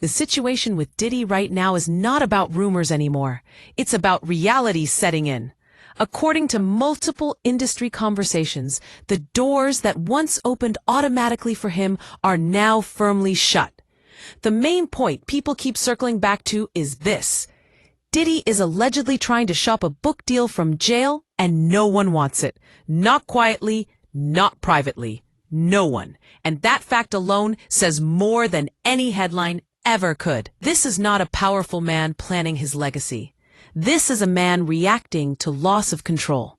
The situation with Diddy right now is not about rumors anymore. It's about reality setting in. According to multiple industry conversations, the doors that once opened automatically for him are now firmly shut. The main point people keep circling back to is this. Diddy is allegedly trying to shop a book deal from jail, and no one wants it. Not quietly, not privately. No one. And that fact alone says more than any headline ever could. This is not a powerful man planning his legacy. This is a man reacting to loss of control.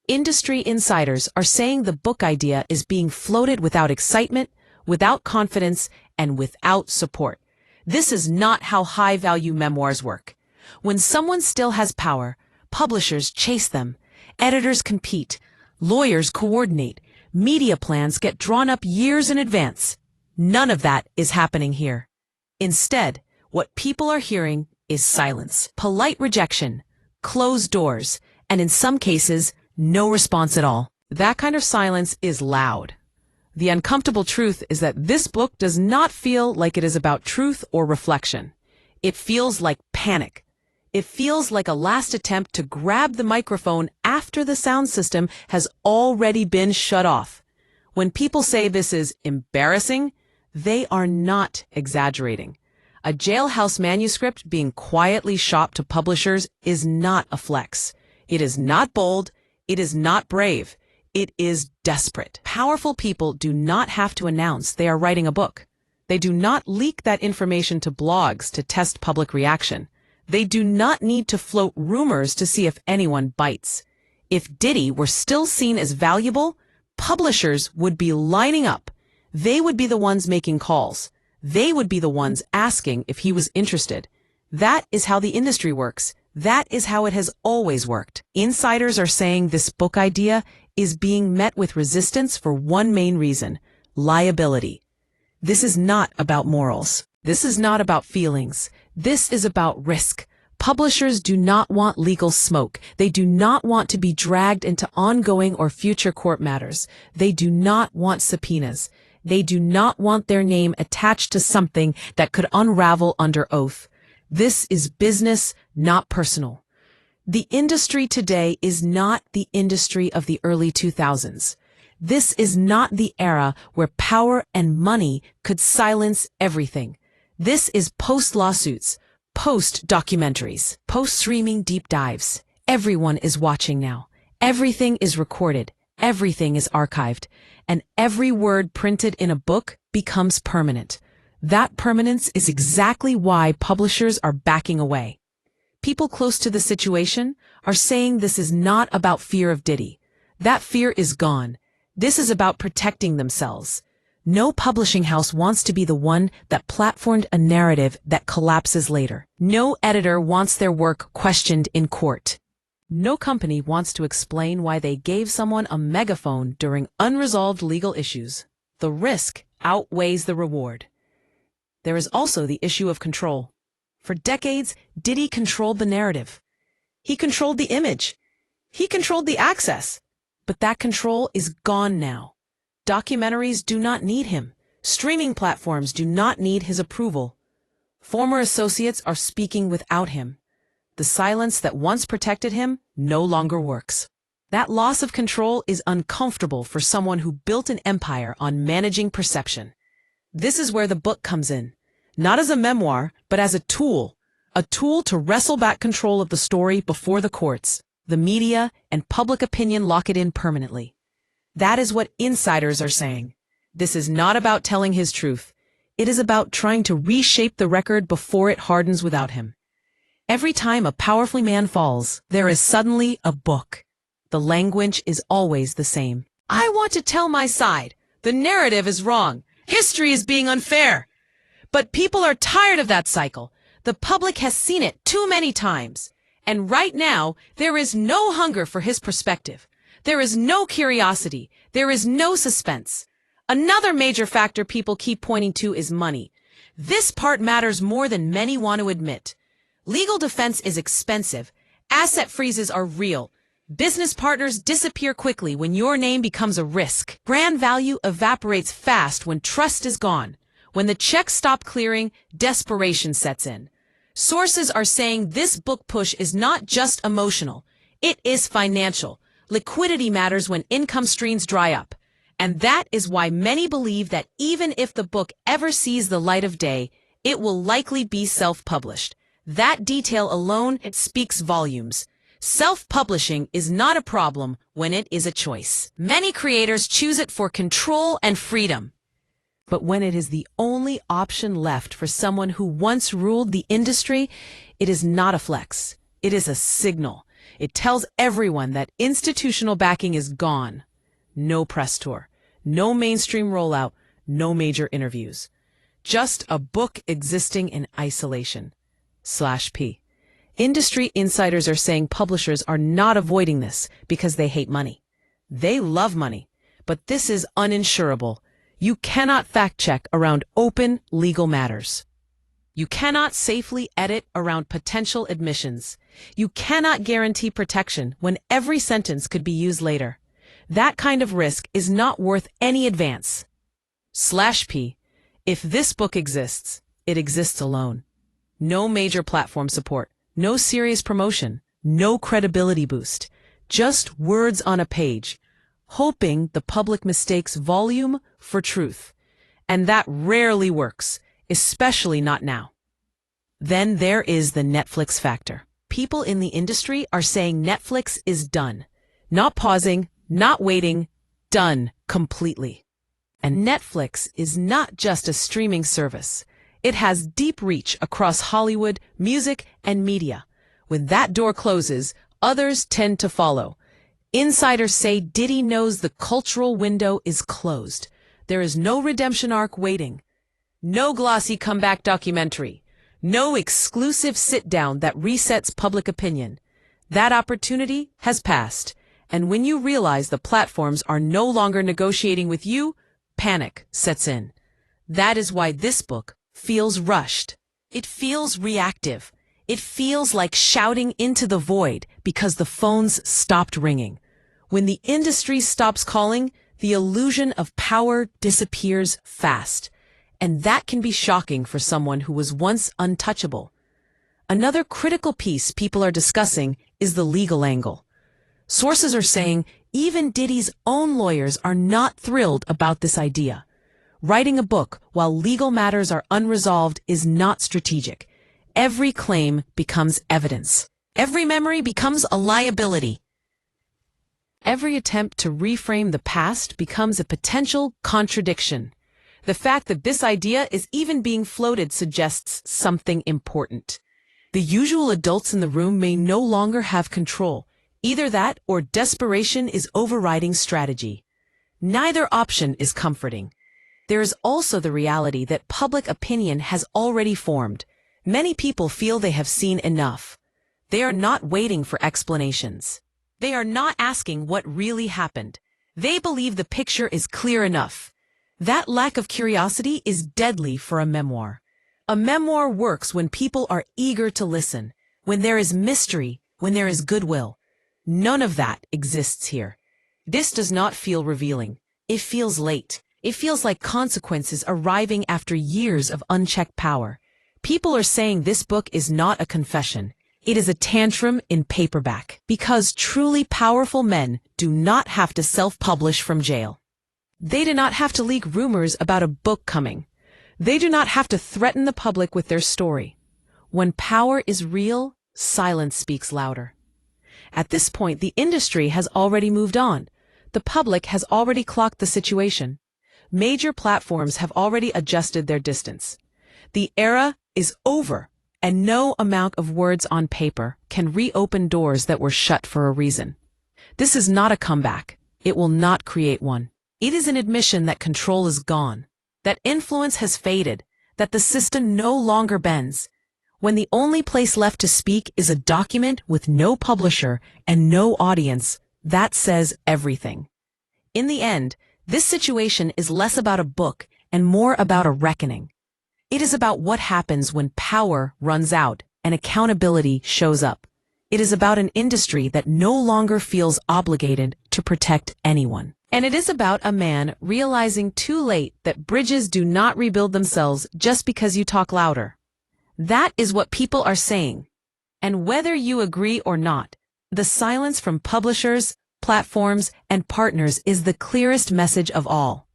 Industry insiders are saying the book idea is being floated without excitement, without confidence, and without support. This is not how high-value memoirs work. When someone still has power, publishers chase them, editors compete, lawyers coordinate, media plans get drawn up years in advance. None of that is happening here. Instead, what people are hearing is silence, polite rejection, closed doors, and in some cases, no response at all. That kind of silence is loud. The uncomfortable truth is that this book does not feel like it is about truth or reflection. It feels like panic. It feels like a last attempt to grab the microphone after the sound system has already been shut off. When people say this is embarrassing, they are not exaggerating. A jailhouse manuscript being quietly shopped to publishers is not a flex. It is not bold. It is not brave. It is desperate. Powerful people do not have to announce they are writing a book. They do not leak that information to blogs to test public reaction. They do not need to float rumors to see if anyone bites. If Diddy were still seen as valuable, publishers would be lining up. They would be the ones making calls. They would be the ones asking if he was interested. That is how the industry works. That is how it has always worked. Insiders are saying this book idea is being met with resistance for one main reason: liability. This is not about morals. This is not about feelings. This is about risk. Publishers do not want legal smoke. They do not want to be dragged into ongoing or future court matters. They do not want subpoenas. They do not want their name attached to something that could unravel under oath. This is business, not personal. The industry today is not the industry of the early 2000s. This is not the era where power and money could silence everything. This is post-lawsuits, post-documentaries, post-streaming deep dives. Everyone is watching now. Everything is recorded. Everything is archived. And every word printed in a book becomes permanent. That permanence is exactly why publishers are backing away. People close to the situation are saying this is not about fear of Diddy. That fear is gone. This is about protecting themselves. No publishing house wants to be the one that platformed a narrative that collapses later. No editor wants their work questioned in court. No company wants to explain why they gave someone a megaphone during unresolved legal issues. The risk outweighs the reward. There is also the issue of control. For decades, Diddy controlled the narrative. He controlled the image. He controlled the access. But that control is gone now. Documentaries do not need him. Streaming platforms do not need his approval. Former associates are speaking without him. The silence that once protected him no longer works. That loss of control is uncomfortable for someone who built an empire on managing perception. This is where the book comes in, not as a memoir, but as a tool to wrestle back control of the story before the courts, the media, and public opinion lock it in permanently. That is what insiders are saying. This is not about telling his truth. It is about trying to reshape the record before it hardens without him. Every time a powerful man falls, there is suddenly a book. The language is always the same. I want to tell my side. The narrative is wrong. History is being unfair. But people are tired of that cycle. The public has seen it too many times. And right now, there is no hunger for his perspective. There is no curiosity. There is no suspense. Another major factor people keep pointing to is money. This part matters more than many want to admit. Legal defense is expensive. Asset freezes are real. Business partners disappear quickly when your name becomes a risk. Brand value evaporates fast when trust is gone. When the checks stop clearing, desperation sets in. Sources are saying this book push is not just emotional, it is financial. Liquidity matters when income streams dry up. And that is why many believe that even if the book ever sees the light of day, it will likely be self-published. That detail alone speaks volumes. Self-publishing is not a problem when it is a choice. Many creators choose it for control and freedom. But when it is the only option left for someone who once ruled the industry, it is not a flex. It is a signal. It tells everyone that institutional backing is gone. No press tour, no mainstream rollout, no major interviews. Just a book existing in isolation. /P. Industry insiders are saying publishers are not avoiding this because they hate money. They love money, but this is uninsurable. You cannot fact-check around open legal matters. You cannot safely edit around potential admissions. You cannot guarantee protection when every sentence could be used later. That kind of risk is not worth any advance. /P. If this book exists, it exists alone. No major platform support, no serious promotion, no credibility boost. Just words on a page, hoping the public mistakes volume for truth. And that rarely works, especially not now. Then there is the Netflix factor. People in the industry are saying Netflix is done. Not pausing, not waiting, done completely. And Netflix is not just a streaming service. It has deep reach across Hollywood, music, and media. When that door closes, others tend to follow. Insiders say Diddy knows the cultural window is closed. There is no redemption arc waiting. No glossy comeback documentary. No exclusive sit-down that resets public opinion. That opportunity has passed. And when you realize the platforms are no longer negotiating with you, panic sets in. That is why this book feels rushed. It feels reactive. It feels like shouting into the void because the phones stopped ringing. When the industry stops calling, the illusion of power disappears fast. And that can be shocking for someone who was once untouchable. Another critical piece people are discussing is the legal angle. Sources are saying even Diddy's own lawyers are not thrilled about this idea. Writing a book while legal matters are unresolved is not strategic. Every claim becomes evidence. Every memory becomes a liability. Every attempt to reframe the past becomes a potential contradiction. The fact that this idea is even being floated suggests something important. The usual adults in the room may no longer have control. Either that or desperation is overriding strategy. Neither option is comforting. There is also the reality that public opinion has already formed. Many people feel they have seen enough. They are not waiting for explanations. They are not asking what really happened. They believe the picture is clear enough. That lack of curiosity is deadly for a memoir. A memoir works when people are eager to listen, when there is mystery, when there is goodwill. None of that exists here. This does not feel revealing. It feels late. It feels like consequences arriving after years of unchecked power. People are saying this book is not a confession. It is a tantrum in paperback, because truly powerful men do not have to self-publish from jail. They do not have to leak rumors about a book coming. They do not have to threaten the public with their story. When power is real, silence speaks louder. At this point, the industry has already moved on. The public has already clocked the situation. Major platforms have already adjusted their distance. The era is over, and no amount of words on paper can reopen doors that were shut for a reason. This is not a comeback. It will not create one. It is an admission that control is gone, that influence has faded, that the system no longer bends. When the only place left to speak is a document with no publisher and no audience, that says everything. In the end, this situation is less about a book and more about a reckoning. It is about what happens when power runs out and accountability shows up. It is about an industry that no longer feels obligated to protect anyone. And it is about a man realizing too late that bridges do not rebuild themselves just because you talk louder. That is what people are saying. And whether you agree or not, the silence from publishers, platforms, and partners is the clearest message of all.